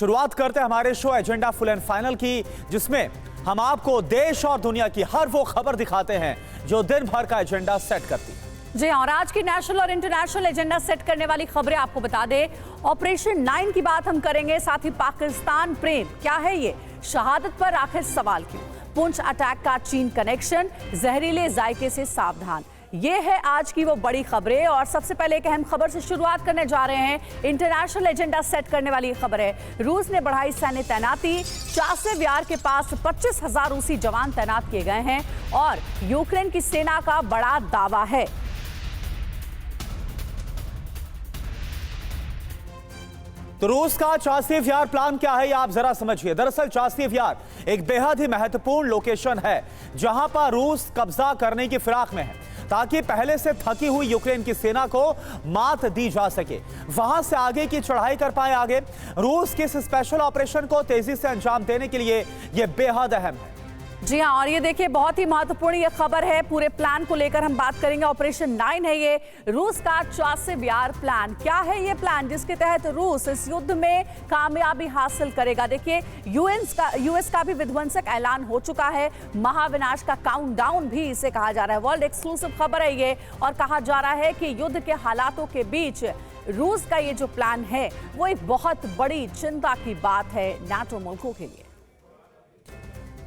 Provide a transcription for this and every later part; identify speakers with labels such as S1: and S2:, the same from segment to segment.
S1: शुरुआत करते हैं हमारे show agenda full and final की, जिसमें हम आपको देश और दुनिया की हर वो खबर दिखाते हैं जो दिन भर का एजेंडा सेट करती है।
S2: जी और आज की नेशनल और इंटरनेशनल एजेंडा सेट करने वाली खबरें आपको बता दें। ऑपरेशन 9 की बात हम करेंगे, साथ ही पाकिस्तान प्रेम क्या है ये, शहादत पर आखिर सवाल क्यों, पुंछ अटैक का चीन कनेक्शन, जहरीले जायके से सावधान, ये है आज की वो बड़ी खबरें। और सबसे पहले एक अहम खबर से शुरुआत करने जा रहे हैं। इंटरनेशनल एजेंडा सेट करने वाली खबर है, रूस ने बढ़ाई सैन्य तैनाती, चासिव यार के पास 25,000 रूसी जवान तैनात किए गए हैं और यूक्रेन की सेना का बड़ा दावा है।
S1: तो रूस का चासिव यार प्लान क्या है, ये आप जरा समझिए। दरअसल चासिव यार एक बेहद ही महत्वपूर्ण लोकेशन है जहां पर रूस कब्जा करने की फिराक में है, ताकि पहले से थकी हुई यूक्रेन की सेना को मात दी जा सके, वहां से आगे की चढ़ाई कर पाए। आगे रूस के इस स्पेशल ऑपरेशन को तेजी से अंजाम देने के लिए यह बेहद अहम है।
S2: जी हाँ, और ये देखिए बहुत ही महत्वपूर्ण ये खबर है। पूरे प्लान को लेकर हम बात करेंगे। ऑपरेशन 9 है ये, रूस का चासिव यार प्लान। क्या है ये प्लान जिसके तहत रूस इस युद्ध में कामयाबी हासिल करेगा? देखिए यूएस का भी विध्वंसक ऐलान हो चुका है, महाविनाश का काउंटडाउन भी इसे कहा जा रहा है। वर्ल्ड एक्सक्लूसिव खबर है ये, और कहा जा रहा है कि युद्ध के हालातों के बीच रूस का ये जो प्लान है वो एक बहुत बड़ी चिंता की बात है नाटो मुल्कों के लिए।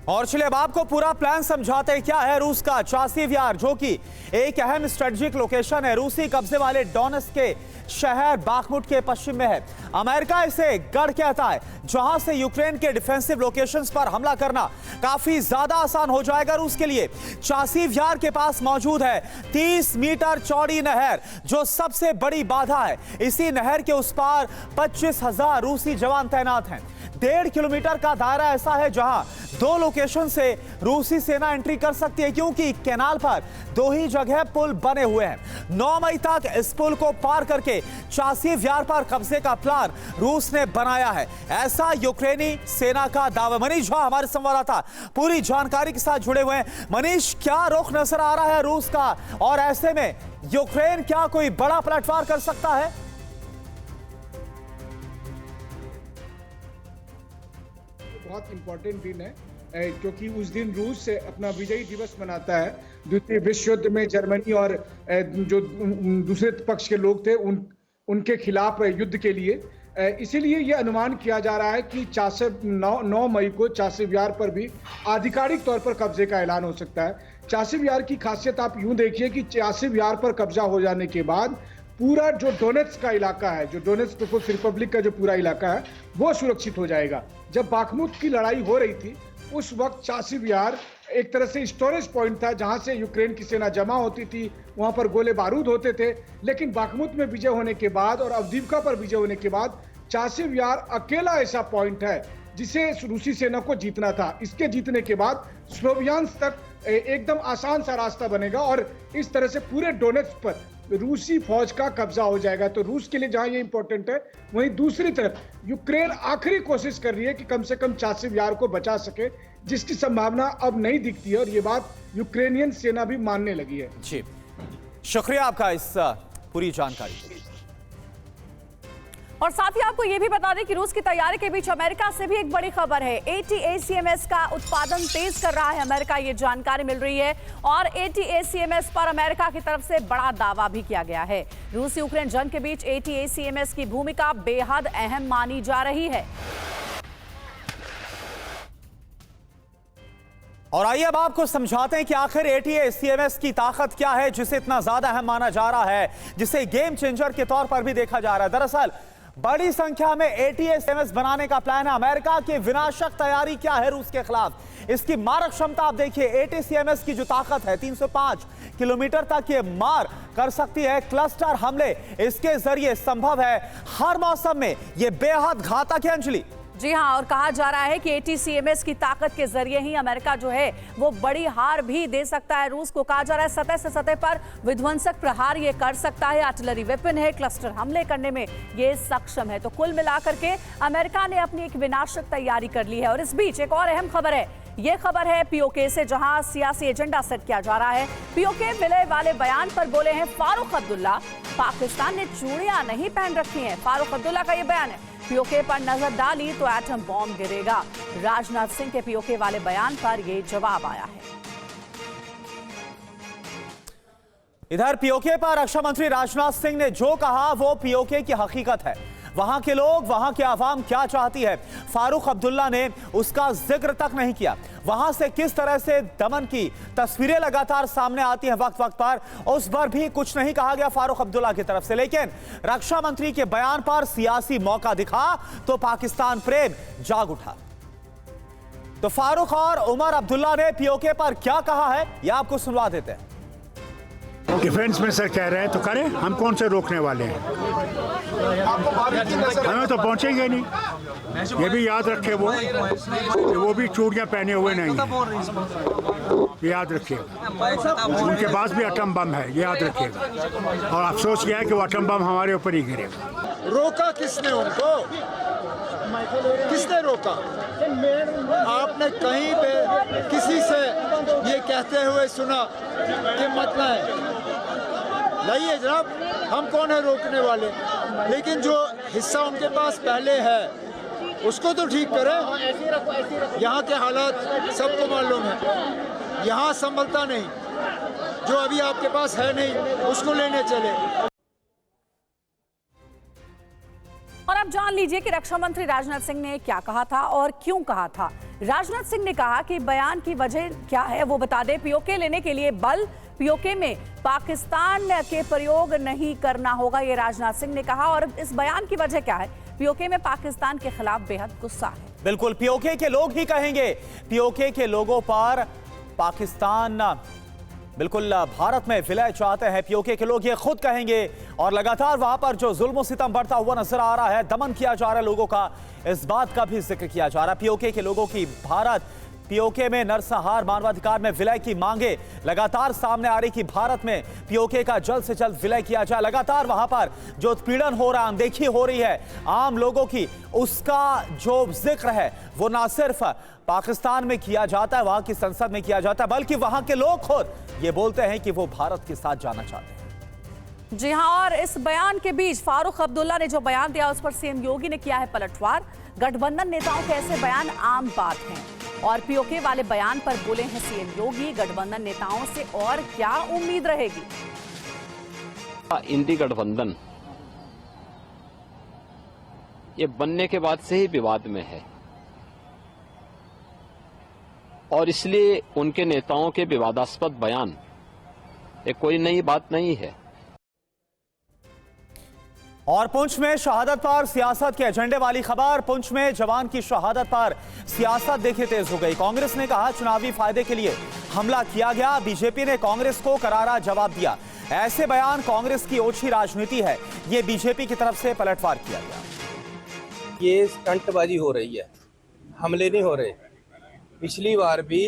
S1: और चलिए अब आपको पूरा प्लान समझाते हैं। क्या है रूस का चासिव यार, जो कि एक अहम स्ट्रेटेजिक लोकेशन है, रूसी कब्जे वाले डोनेट्स्क के शहर बाखमुट के पश्चिम में है। अमेरिका इसे गढ़ कहता है, जहां से यूक्रेन के डिफेंसिव लोकेशंस पर हमला करना काफी ज्यादा आसान हो जाएगा रूस के लिए। चासिव यार के पास मौजूद है 30 मीटर चौड़ी नहर, जो सबसे बड़ी बाधा है। इसी नहर के उस पार 25,000 रूसी जवान तैनात हैं। 1.5 किलोमीटर का दायरा ऐसा है जहां 2 लोकेशन से रूसी सेना एंट्री कर सकती है, क्योंकि कैनाल पर 2 ही जगह पुल बने हुए हैं। 9 मई तक इस पुल को पार करके चासिव यार पर कब्जे का प्लान रूस ने बनाया है, ऐसा यूक्रेनी सेना का दावा। मनीष झा हमारे संवाददाता पूरी जानकारी के साथ जुड़े हुए हैं। मनीष, क्या रुख नजर आ रहा है रूस का, और ऐसे में यूक्रेन क्या कोई बड़ा पलटवार कर सकता है?
S3: बहुत इंपॉर्टेंट दिन है क्योंकि उस दिन रूस अपना विजयी दिवस मनाता है। द्वितीय विश्व युद्ध में जर्मनी और जो दूसरे पक्ष के लोग थे उनके खिलाफ युद्ध के लिए। इसीलिए यह अनुमान किया जा रहा है कि 9 मई को चासिव यार पर भी आधिकारिक तौर पर कब्जे का ऐलान हो सकता है। चासिव यार की खासियत आप यूं देखिए कि चासिव यार पर कब्जा हो जाने के बाद पूरा जो डोनेट्स्क का इलाका है, जो डोनेट्स्क पीपुल्स रिपब्लिक का जो पूरा इलाका है, वो सुरक्षित हो जाएगा। जब बाखमुट की लड़ाई हो रही थी उस वक्त चासिव यार एक तरह से स्टोरेज पॉइंट था, जहां से यूक्रेन की सेना जमा होती थी, वहां पर गोले बारूद होते थे। लेकिन बाखमुट में विजय होने के बाद और अवदीव्का पर विजय होने के बाद चासिव यार अकेला ऐसा पॉइंट है जिसे रूसी सेना को जीतना था। इसके जीतने के बाद स्लोवियान्स तक एकदम आसान सा रास्ता बनेगा और इस तरह से पूरे डोनेट्स्क पर रूसी फौज का कब्जा हो जाएगा। तो रूस के लिए जहां ये इंपॉर्टेंट है, वहीं दूसरी तरफ यूक्रेन आखिरी कोशिश कर रही है कि कम से कम चासिव यार को बचा सके, जिसकी संभावना अब नहीं दिखती है, और ये बात यूक्रेनियन सेना भी मानने लगी है।
S1: जी, शुक्रिया आपका इस पूरी जानकारी।
S2: और साथ ही आपको यह भी बता दें कि रूस की तैयारी के बीच अमेरिका से भी एक बड़ी खबर है। ATACMS का उत्पादन तेज कर रहा है अमेरिका, ये जानकारी मिल रही है, और ATACMS पर अमेरिका की तरफ से बड़ा दावा भी किया गया है। रूस यूक्रेन जंग के बीच ATACMS की भूमिका बेहद अहम मानी जा रही है।
S1: और आइए अब आपको समझाते हैं कि आखिर ATACMS की ताकत क्या है, जिसे इतना ज्यादा अहम माना जा रहा है, जिसे गेम चेंजर के तौर पर भी देखा जा रहा है। दरअसल बड़ी संख्या में ATACMS बनाने का प्लान है। अमेरिका की विनाशक तैयारी क्या है रूस के खिलाफ, इसकी मारक क्षमता आप देखिए। ATACMS की जो ताकत है 305 किलोमीटर तक ये मार कर सकती है। क्लस्टर हमले इसके जरिए संभव है हर मौसम में, ये बेहद घातक है। अंजलि,
S2: जी हाँ, और कहा जा रहा है कि ATACMS की ताकत के जरिए ही अमेरिका जो है वो बड़ी हार भी दे सकता है रूस को। कहा जा रहा है सतह से सतह पर विध्वंसक प्रहार ये कर सकता है, आर्टिलरी वेपन है, क्लस्टर हमले करने में ये सक्षम है। तो कुल मिलाकर के अमेरिका ने अपनी एक विनाशक तैयारी कर ली है। और इस बीच एक और अहम खबर है ये खबर है पीओके से, जहां सियासी एजेंडा सेट किया जा रहा है। पीओके विलय वाले बयान पर बोले हैं फारूक अब्दुल्ला, पाकिस्तान ने चूड़ियां नहीं पहन रखी हैं। फारूक अब्दुल्ला का ये बयान है, पीओके पर नजर डाली तो एटम बॉम्ब गिरेगा। राजनाथ सिंह के पीओके वाले बयान पर ये जवाब आया है।
S1: इधर पीओके पर रक्षा मंत्री राजनाथ सिंह ने जो कहा वो पीओके की हकीकत है। वहां के लोग, वहां की आवाम क्या चाहती है, फारूक अब्दुल्ला ने उसका जिक्र तक नहीं किया। वहां से किस तरह से दमन की तस्वीरें लगातार सामने आती हैं वक्त वक्त पर, उस पर भी कुछ नहीं कहा गया फारूक अब्दुल्ला की तरफ से। लेकिन रक्षा मंत्री के बयान पर सियासी मौका दिखा तो पाकिस्तान प्रेम जाग उठा। तो फारूक और उमर अब्दुल्ला ने पीओके पर क्या कहा है, यह आपको सुनवा देते हैं।
S4: डिफेंस मिनिस्टर कह रहे हैं तो करें, हम कौन से रोकने वाले हैं? हमें तो पहुंचेंगे नहीं। ये भी याद रखे वो भी चूड़ियां पहने हुए नहीं हैं, याद रखिएगा। उनके पास भी एटम बम है, ये याद रखिएगा। और अफसोस यह है कि वो एटम बम हमारे ऊपर ही गिरेगा।
S5: रोका किसने उनको? किसने रोका? आपने कहीं पे किसी से ये कहते हुए सुना कि मत लाएं? नहीं है जनाब, हम कौन है रोकने वाले? लेकिन जो हिस्सा उनके पास पहले है उसको तो ठीक करें। यहाँ के हालात सबको मालूम है, यहाँ संभलता नहीं। जो अभी आपके पास है नहीं उसको लेने चले।
S2: और अब जान लीजिए कि रक्षा मंत्री राजनाथ सिंह ने क्या कहा था और क्यों कहा था। राजनाथ सिंह ने कहा कि बयान की वजह क्या है वो बता दे। पीओके लेने के लिए बल, पीओके में पाकिस्तान के प्रयोग नहीं करना होगा, ये राजनाथ सिंह ने कहा। और इस बयान की वजह क्या है? पीओके में पाकिस्तान के खिलाफ बेहद गुस्सा है।
S1: बिल्कुल, पीओके के लोग ही कहेंगे। पीओके के लोगों पर पाकिस्तान बिल्कुल भारत में विलय चाहते हैं, पीओके के लोग ये खुद कहेंगे। और लगातार वहां पर जो जुल्म सितम बढ़ता हुआ नजर आ रहा है, दमन किया जा रहा है लोगों का, इस बात का भी जिक्र किया जा रहा है। पीओके के लोगों की भारत, पीओके में नरसंहार, मानवाधिकार में विलय की मांगे लगातार सामने आ रही कि भारत में पीओके का जल्द से जल्द विलय किया जाए। लगातार वहां पर जो उत्पीड़न हो रहा है, अनदेखी हो रही है आम लोगों की, उसका जो जिक्र है वो ना सिर्फ पाकिस्तान में किया जाता है, वहां की संसद में किया जाता है, बल्कि वहां के लोग खुद ये बोलते हैं कि वो भारत के साथ जाना चाहते हैं।
S2: जी हां, और इस बयान के बीच फारूक अब्दुल्ला ने जो बयान दिया उस पर सीएम योगी ने किया है पलटवार। गठबंधन नेताओं के ऐसे बयान आम बात हैं और पीओके वाले बयान पर बोले हैं सीएम योगी, गठबंधन नेताओं से और क्या उम्मीद रहेगी?
S6: इंडी गठबंधन ये बनने के बाद से ही विवाद में है और इसलिए उनके नेताओं के विवादास्पद बयान ये कोई नई बात नहीं है।
S1: और पुंछ में शहादत पर सियासत के एजेंडे वाली खबर। पुंछ में जवान की शहादत पर सियासत देखिए तेज हो गई। कांग्रेस ने कहा चुनावी फायदे के लिए हमला किया गया, बीजेपी ने कांग्रेस को करारा जवाब दिया। ऐसे बयान कांग्रेस की ओछी राजनीति है, ये बीजेपी की तरफ से पलटवार किया गया।
S7: ये स्टंटबाजी हो रही है, हमले नहीं हो रहे। पिछली बार भी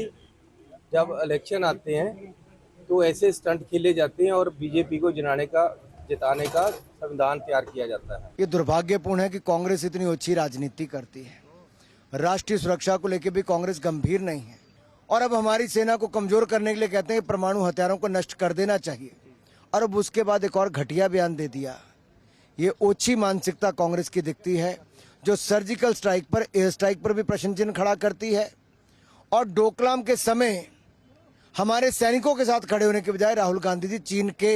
S7: जब इलेक्शन आते हैं तो ऐसे स्टंट खेले जाते हैं और बीजेपी को जिताने का संविधान तैयार किया जाता है।
S8: ये दुर्भाग्यपूर्ण है कि कांग्रेस इतनी अच्छी राजनीति करती है। राष्ट्रीय सुरक्षा को लेकर भी कांग्रेस गंभीर नहीं है और अब हमारी सेना को कमजोर करने के लिए कहते हैं परमाणु हथियारों को नष्ट कर देना चाहिए और अब उसके बाद एक और घटिया बयान दे दिया। ये ओछी मानसिकता कांग्रेस की दिखती है, जो सर्जिकल स्ट्राइक पर, एयर स्ट्राइक पर भी प्रश्न चिन्ह खड़ा करती है और डोकलाम के समय हमारे सैनिकों के साथ खड़े होने के बजाय राहुल गांधी जी चीन के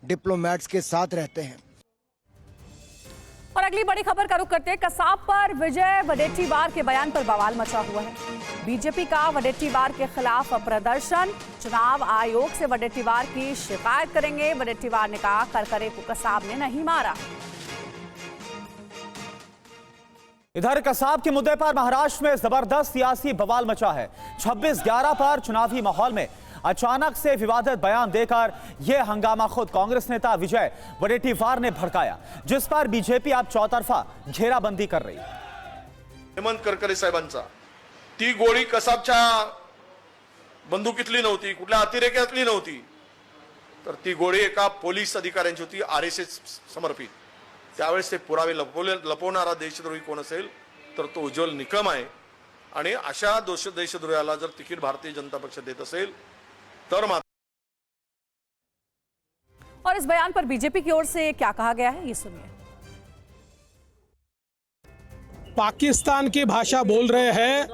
S8: डिप्लोमैट्स के साथ रहते हैं।
S2: और अगली बड़ी खबर का रुख करते हैं। कसाब पर विजय वडेट्टीवार के बयान पर बवाल मचा हुआ है। बीजेपी का वडेट्टीवार के खिलाफ प्रदर्शन, चुनाव आयोग से वडेट्टीवार की शिकायत करेंगे। वडेट्टीवार ने कहा करकरे को कसाब ने नहीं मारा।
S1: इधर कसाब के मुद्दे पर महाराष्ट्र में जबरदस्त सियासी बवाल मचा है। 26/11 पर चुनावी माहौल में अचानक से विवादित बयान देकर यह हंगामा खुद कांग्रेस नेता विजय वडेट्टीवार ने भड़काया, जिस पर बीजेपी अब चौतरफा घेराबंदी कर रही है।
S9: हेमंत करकरे साहेबांचा ती गोळी कसाबच्या बंदुकीतली नव्हती, कुठल्या अतिरेक्यातली नव्हती, तर ती गोळी एका पोलीस अधिकाऱ्यांची होती, आरएसएस समर्पित। त्यावेळेस ते पुरावे लपवणारा देशद्रोही कोण असेल तर तो उज्ज्वल निकम आहे आणि अशा देशद्रोहाला जर तिकीट भारतीय जनता पक्ष देत असेल तर मात्र
S2: और इस बयान पर बीजेपी की ओर से क्या कहा गया है, ये सुनिए।
S10: पाकिस्तान की भाषा बोल रहे हैं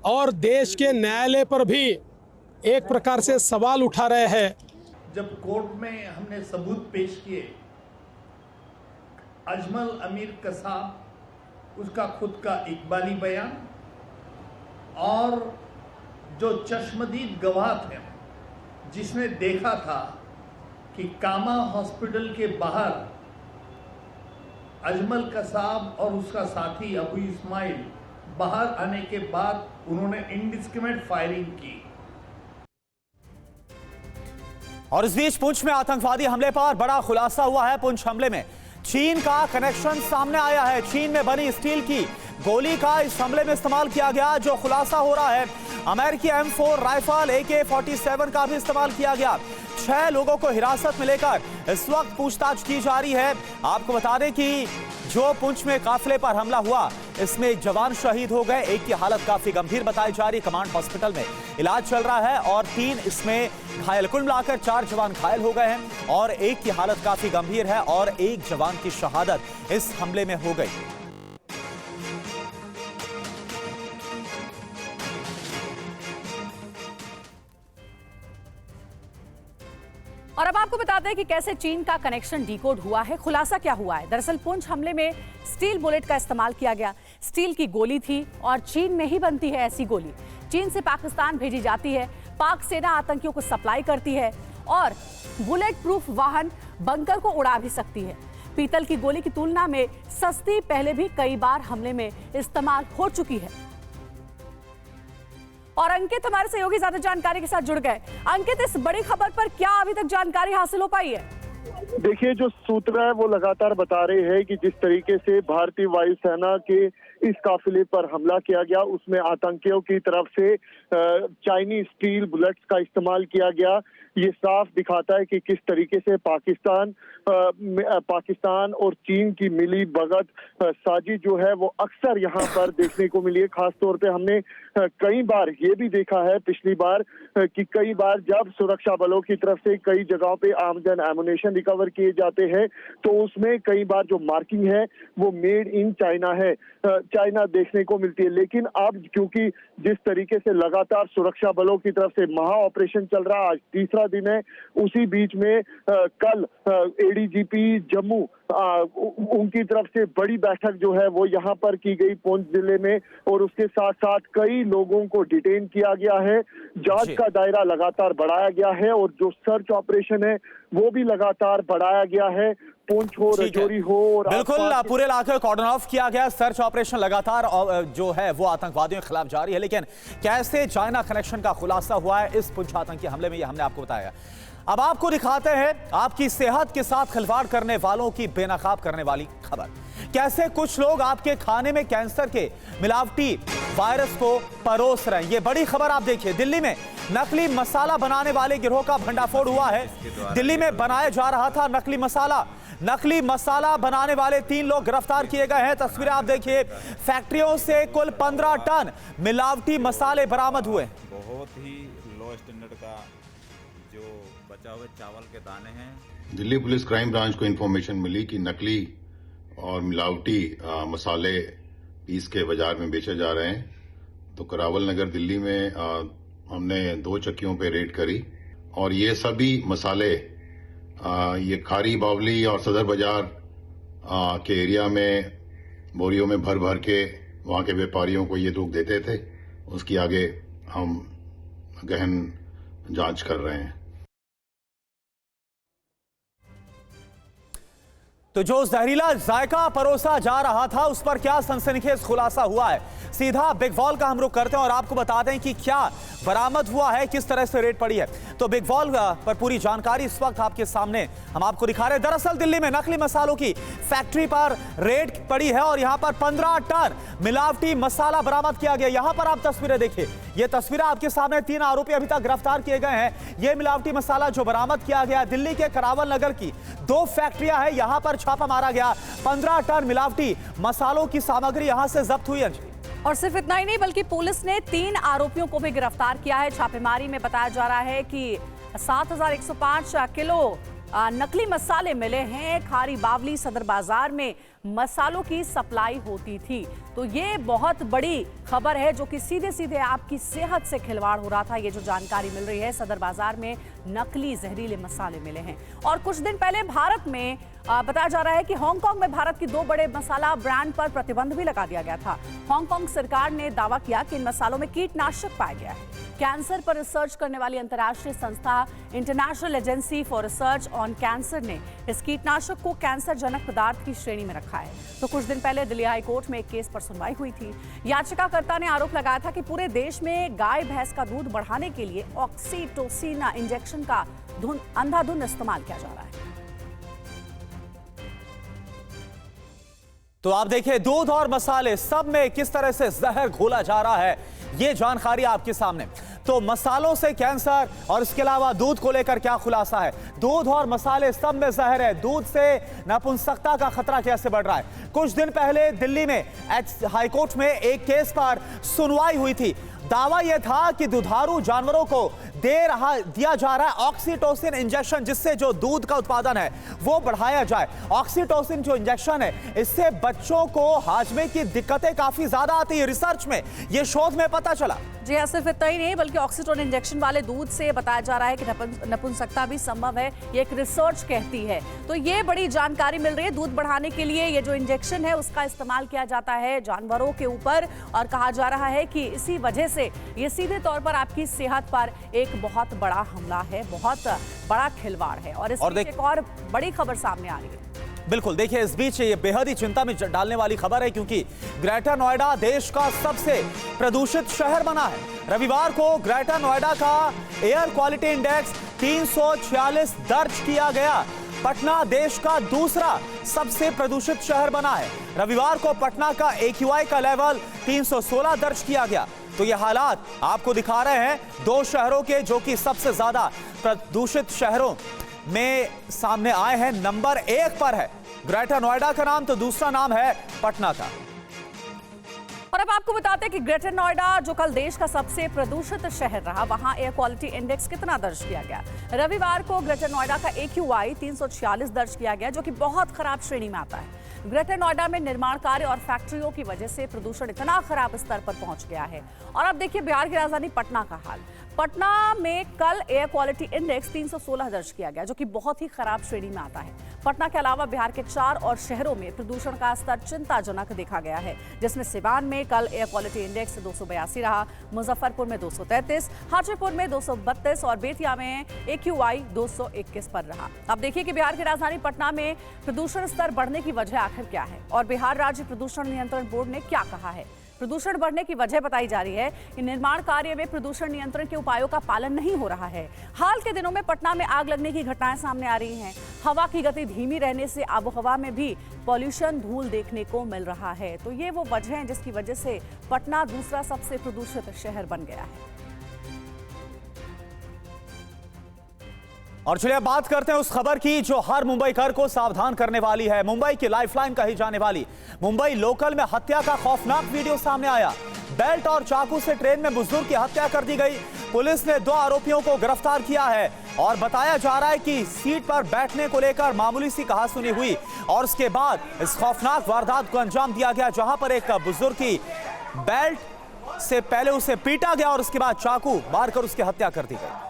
S10: और देश के न्यायालय पर भी एक प्रकार से सवाल उठा रहे हैं।
S11: जब कोर्ट में हमने सबूत पेश किए, अजमल अमीर कसाब उसका खुद का इकबाली बयान और जो चश्मदीद गवाह थे जिसने देखा था कि कामा हॉस्पिटल के बाहर अजमल कसाब और उसका साथी अबू इस्माइल बाहर आने के बाद उन्होंने इंडिस्क्रिमिनेट फायरिंग की।
S1: और इस बीच पुंछ में आतंकवादी हमले पर बड़ा खुलासा हुआ है। पुंछ हमले में चीन का कनेक्शन सामने आया है। चीन में बनी स्टील की गोली का इस हमले में इस्तेमाल किया गया। जो खुलासा हो रहा है, अमेरिकी M4 राइफल AK-47 का भी इस्तेमाल किया गया। 6 लोगों को हिरासत में लेकर इस वक्त पूछताछ की जा रही है। आपको बता दें कि जो पुंछ में काफिले पर हमला हुआ, इसमें एक जवान शहीद हो गए। एक की हालत काफी गंभीर बताई जा रही है। कमांड हॉस्पिटल में इलाज चल रहा है और 3 इसमें घायल। कुल मिलाकर 4 जवान घायल हो गए हैं और एक की हालत काफी गंभीर है और एक जवान की शहादत इस हमले में हो गई।
S2: और अब आपको बताते हैं कि कैसे चीन का कनेक्शन डीकोड हुआ है। खुलासा क्या हुआ है, दरअसल पुंछ हमले में स्टील बुलेट का इस्तेमाल किया गया। स्टील की गोली थी और चीन में ही बनती है ऐसी गोली। चीन से पाकिस्तान भेजी जाती है। पाक सेना आतंकियों को सप्लाई करती है और बुलेट प्रूफ वाहन बंकर को उड़ा भी सकती है। पीतल की गोली की तुलना में सस्ती, पहले भी कई बार हमले में इस्तेमाल हो चुकी है। और अंकित हमारे सहयोगी ज्यादा जानकारी के साथ जुड़ गए। अंकित, इस बड़ी खबर पर क्या अभी तक जानकारी हासिल हो पाई है?
S12: देखिए, जो सूत्र है वो लगातार बता रहे हैं कि जिस तरीके से भारतीय वायुसेना के इस काफिले पर हमला किया गया, उसमें आतंकियों की तरफ से चाइनीज स्टील बुलेट्स का इस्तेमाल किया गया। ये साफ दिखाता है कि किस तरीके से पाकिस्तान और चीन की मिली भगत साजिश जो है वो अक्सर यहाँ पर देखने को मिली है। खासतौर पे हमने कई बार ये भी देखा है पिछली बार कि कई बार जब सुरक्षा बलों की तरफ से कई जगहों पे आमजन एमुनेशन रिकवर किए जाते हैं तो उसमें कई बार जो मार्किंग है वो मेड इन चाइना है, चाइना देखने को मिलती है। लेकिन अब क्योंकि जिस तरीके से लगातार सुरक्षा बलों की तरफ से महा ऑपरेशन चल रहा, आज तीसरा दिन है, उसी बीच में कल ADGP जम्मू उनकी तरफ से बड़ी बैठक जो है वो यहाँ पर की गई पुंछ जिले में और उसके साथ साथ कई लोगों को डिटेन किया गया है। जांच का दायरा लगातार बढ़ाया गया है और जो सर्च ऑपरेशन है वो भी लगातार बढ़ाया गया है। पुंछ हो, रजौरी हो और
S1: बिल्कुल पूरे इलाके कॉर्डन ऑफ किया गया। सर्च ऑपरेशन लगातार जो है वो आतंकवादियों के खिलाफ जारी है। लेकिन कैसे चाइना कनेक्शन का खुलासा हुआ है इस पुंछ आतंकी हमले में, ये हमने आपको बताया। अब आपको दिखाते हैं आपकी सेहत के साथ खिलवाड़ करने वालों की बेनकाब करने वाली खबर। कैसे कुछ लोग आपके खाने में कैंसर के मिलावटी वायरस को परोस रहे हैं। ये बड़ी खबर आप देखिए। दिल्ली में नकली मसाला बनाने वाले गिरोह का भंडाफोड़ हुआ है। दिल्ली में बनाया जा रहा था नकली मसाला। नकली मसाला बनाने वाले 3 लोग गिरफ्तार किए गए हैं। तस्वीरें आप देखिए। फैक्ट्रियों से कुल 15 टन मिलावटी मसाले बरामद हुए।
S13: बहुत ही लो स्टैंडर्ड का जो बचा हुए चावल के दाने हैं।
S14: दिल्ली पुलिस क्राइम ब्रांच को इन्फॉर्मेशन मिली कि नकली और मिलावटी मसाले पीस के बाजार में बेचे जा रहे हैं। तो करावल नगर दिल्ली में हमने 2 चक्कियों पे रेड करी और ये सभी मसाले ये खारी बावली और सदर बाजार के एरिया में बोरियों में भर भर के वहां के व्यापारियों को ये लोग देते थे। उसकी आगे हम गहन जांच कर रहे हैं।
S1: तो जो जहरीला जायका परोसा जा रहा था उस पर क्या सनसनीखेज खुलासा हुआ है, सीधा बिग वॉल का हम रुख करते हैं और आपको बता दें कि क्या बरामद हुआ है, किस तरह से रेड पड़ी है। तो बिग वॉल पर पूरी जानकारी इस वक्त आपके सामने हम आपको दिखा रहे हैं। दरअसल दिल्ली में नकली मसालों की फैक्ट्री पर रेड पड़ी है और यहां पर 15 टन मिलावटी मसाला बरामद किया गया। यहां पर आप तस्वीरें देखिए। ये तस्वीरें आपके सामने। 3 आरोपी अभी तक गिरफ्तार किए गए हैं। यह मिलावटी मसाला जो बरामद किया गया दिल्ली के करावल नगर की 2 फैक्ट्रियां हैं, यहां पर छापा मारा गया। 15 टन मिलावटी मसालों की सामग्री यहां से जब्त हुई है।
S2: और सिर्फ इतना ही नहीं बल्कि पुलिस ने 3 आरोपियों को भी गिरफ्तार किया है। छापेमारी में बताया जा रहा है कि 7105 किलो नकली मसाले मिले हैं। खारी बावली सदर बाजार में मसालों की सप्लाई होती थी। तो ये बहुत बड़ी खबर है जो कि सीधे सीधे आपकी सेहत से खिलवाड़ हो रहा था। ये जो जानकारी मिल रही है, सदर बाजार में नकली जहरीले मसाले मिले हैं। और कुछ दिन पहले भारत में बताया जा रहा है कि हांगकांग में भारत की 2 बड़े मसाला ब्रांड पर प्रतिबंध भी लगा दिया गया था। हांगकांग सरकार ने दावा किया कि इन मसालों में कीटनाशक पाया गया है। कैंसर पर रिसर्च करने वाली अंतर्राष्ट्रीय संस्था international agency for research on cancer ने इस कीटनाशक को कैंसर जनक पदार्थ की श्रेणी में रखा है। तो कुछ दिन पहले दिल्ली हाई कोर्ट में एक केस पर सुनवाई हुई थी। याचिकाकर्ता ने आरोप लगाया था कि पूरे देश में गाय भैंस का दूध बढ़ाने के लिए ऑक्सीटोसिन इंजेक्शन का अंधाधुंध इस्तेमाल किया जा रहा है।
S1: तो आप देखिए, दूध और मसाले सब में किस तरह से जहर घोला जा रहा है, ये जानकारी आपके सामने। तो मसालों से कैंसर और इसके अलावा दूध को लेकर क्या खुलासा है? दूध और मसाले सब में जहर है। दूध से नपुंसकता का खतरा कैसे बढ़ रहा है? कुछ दिन पहले दिल्ली में हाईकोर्ट में एक केस पर सुनवाई हुई थी। दावा यह था कि दुधारू जानवरों को दिया जा रहा है ऑक्सीटोसिन इंजेक्शन, जिससे जो दूध का उत्पादन है वो बढ़ाया जाए। ऑक्सीटोसिन जो इंजेक्शन है, इससे बच्चों को हाजमे की दिक्कतें काफी ज्यादा आती है। रिसर्च में, ये शोध में पता चला।
S2: जी हाँ, सिर्फ इतना ही नहीं बल्कि ऑक्सीटोसिन इंजेक्शन वाले दूध से बताया जा रहा है कि नपुंसकता भी संभव है। ये एक रिसर्च कहती है। तो ये बड़ी जानकारी मिल रही है। दूध बढ़ाने के लिए ये जो इंजेक्शन है उसका इस्तेमाल किया जाता है जानवरों के ऊपर, और कहा जा रहा है कि इसी वजह से ये सीधे तौर पर आपकी सेहत पर एक बहुत बड़ा हमला है, बहुत बड़ा खिलवाड़ है। और इसमें एक और बड़ी खबर सामने आ रही है।
S1: बिल्कुल, देखिए, इस बीच ये बेहद ही चिंता में डालने वाली खबर है, क्योंकि ग्रेटर नोएडा देश का सबसे प्रदूषित शहर बना है। रविवार को ग्रेटर नोएडा का एयर क्वालिटी इंडेक्स 346 दर्ज किया गया। पटना देश का दूसरा सबसे प्रदूषित शहर बना है। रविवार को पटना का AQI का लेवल 316 दर्ज किया गया। तो ये हालात आपको दिखा रहे हैं 2 शहरों के, जो कि सबसे ज्यादा प्रदूषित शहरों में सामने आए हैं। नंबर 1 पर है ग्रेटर नोएडा का नाम, तो दूसरा नाम है पटना का।
S2: और अब आपको बताते हैं कि ग्रेटर नोएडा, जो कल देश का सबसे प्रदूषित शहर रहा, वहां एयर क्वालिटी इंडेक्स कितना दर्ज किया गया। रविवार को ग्रेटर नोएडा का AQI 346 दर्ज किया गया, जो कि बहुत खराब श्रेणी में आता है। ग्रेटर नोएडा में निर्माण कार्य और फैक्ट्रियों की वजह से प्रदूषण इतना खराब स्तर पर पहुंच गया है। और अब देखिए बिहार की राजधानी पटना का हाल। पटना में कल एयर क्वालिटी इंडेक्स 316 दर्ज किया गया, जो कि बहुत ही खराब श्रेणी में आता है। पटना के अलावा बिहार के 4 और शहरों में प्रदूषण का स्तर चिंताजनक देखा गया है, जिसमें सिवान में कल एयर क्वालिटी इंडेक्स 282 रहा, मुजफ्फरपुर में 233, हाजीपुर में 232 और बेतिया में AQI 221 पर रहा। अब देखिए कि बिहार की राजधानी पटना में प्रदूषण स्तर बढ़ने की वजह आखिर क्या है, और बिहार राज्य प्रदूषण नियंत्रण बोर्ड ने क्या कहा है। प्रदूषण बढ़ने की वजह बताई जा रही है कि निर्माण कार्य में प्रदूषण नियंत्रण के उपायों का पालन नहीं हो रहा है। हाल के दिनों में पटना में आग लगने की घटनाएं सामने आ रही हैं। हवा की गति धीमी रहने से आबोहवा में भी पॉल्यूशन, धूल देखने को मिल रहा है। तो ये वो वजह है जिसकी वजह से पटना दूसरा सबसे प्रदूषित शहर बन गया है।
S1: और चलिए अब बात करते हैं उस खबर की जो हर मुंबईकर को सावधान करने वाली है। मुंबई की लाइफलाइन कही जाने वाली मुंबई लोकल में हत्या का खौफनाक वीडियो सामने आया। बेल्ट और चाकू से ट्रेन में बुजुर्ग की हत्या कर दी गई। पुलिस ने 2 आरोपियों को गिरफ्तार किया है और बताया जा रहा है कि सीट पर बैठने को लेकर मामूली सी कहासुनी हुई और उसके बाद इस खौफनाक वारदात को अंजाम दिया गया, जहां पर एक बुजुर्ग की बेल्ट से पहले उसे पीटा गया और उसके बाद चाकू मारकर उसकी हत्या कर दी गई।